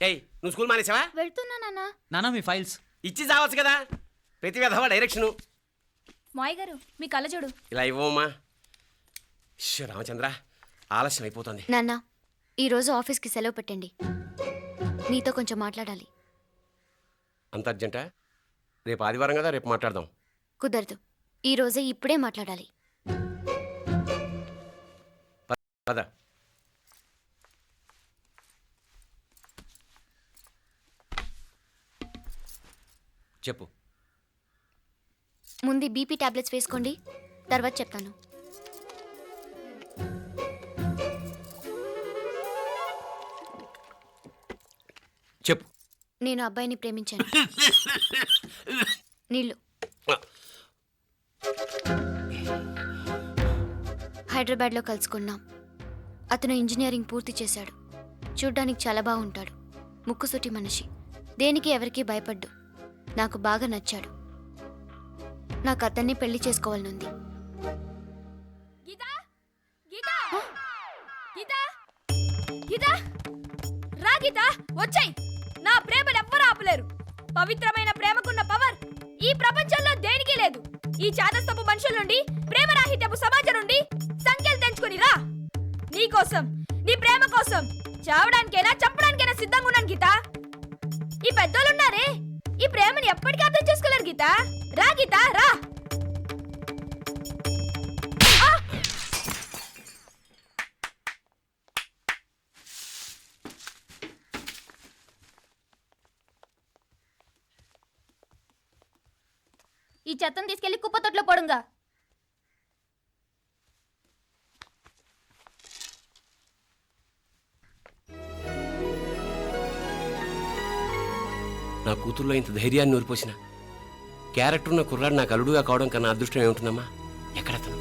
ఏయ్ నువ్వు స్కూల్ మానేసావా? వెళ్తున్నా నాన్న. నానా మీ ఫైల్స్ ఇచ్చి చావచ్చు కదా, ప్రతి విధవా డైరెక్షను. మాయ్ గారు మీ కళ్ళజోడు. ఇలా ఇవ్వమ్మా. రామచంద్ర ఆలస్యం అయిపోతుంది. నాన్న ఈరోజు ఆఫీస్కి సెలవు పెట్టండి, నీతో కొంచెం మాట్లాడాలి. అంత అర్జెంటా? రేపు ఆదివారం కదా, రేపు మాట్లాడదాం. కుదరదు, ఈరోజే ఇప్పుడే మాట్లాడాలి. పద. చెప్పు. ముందు బీపీ టాబ్లెట్స్ వేసుకోండి, తర్వాత చెప్తాను. చెప్పు. నేను అబ్బాయిని ప్రేమించాను. నీళ్ళు. హైదరాబాద్లో కలుసుకున్నాం. అతను ఇంజనీరింగ్ పూర్తి చేశాడు. చూడ్డానికి చాలా బాగుంటాడు. ముక్కుసూటి మనిషి, దేనికి ఎవరికీ భయపడ్డు. నాకు బాగా నచ్చాడు. నాకు అతన్ని పెళ్లి చేసుకోవాలనుంది. వచ్చాయి. నా ప్రేమను ఎవ్వరూ ఆపలేరు. పవిత్రమైన ప్రేమకున్న పవర్ ఈ ప్రపంచంలో దేనికి లేదు. ఈ చాదస్తపు మనుషుల నుండి, ప్రేమరాహిత్యపు సమాజం నుండి సంఖ్యలు తెంచుకుని రా. నీ కోసం, నీ ప్రేమ కోసం చావడానికైనా చంపడానికైనా సిద్ధంగా ఉన్నాను గీత. ఈ పెద్దోళ్ళున్నారే, ఈ ప్రేమని ఎప్పటికీ అర్థం చేసుకోలేరు గీత. రా గీత రా. ఈ చెత్తను తీసుకెళ్లి కుప్పతొట్లో పోడుంగా. నా కూతుర్లో ఇంత ధైర్యాన్ని నూరిపోసిన క్యారెక్టర్ ఉన్న కుర్రాడు నాకు అల్లుడుగా కావడం కన్నా అదృష్టం ఏముంటుందమ్మా? ఎక్కడతను?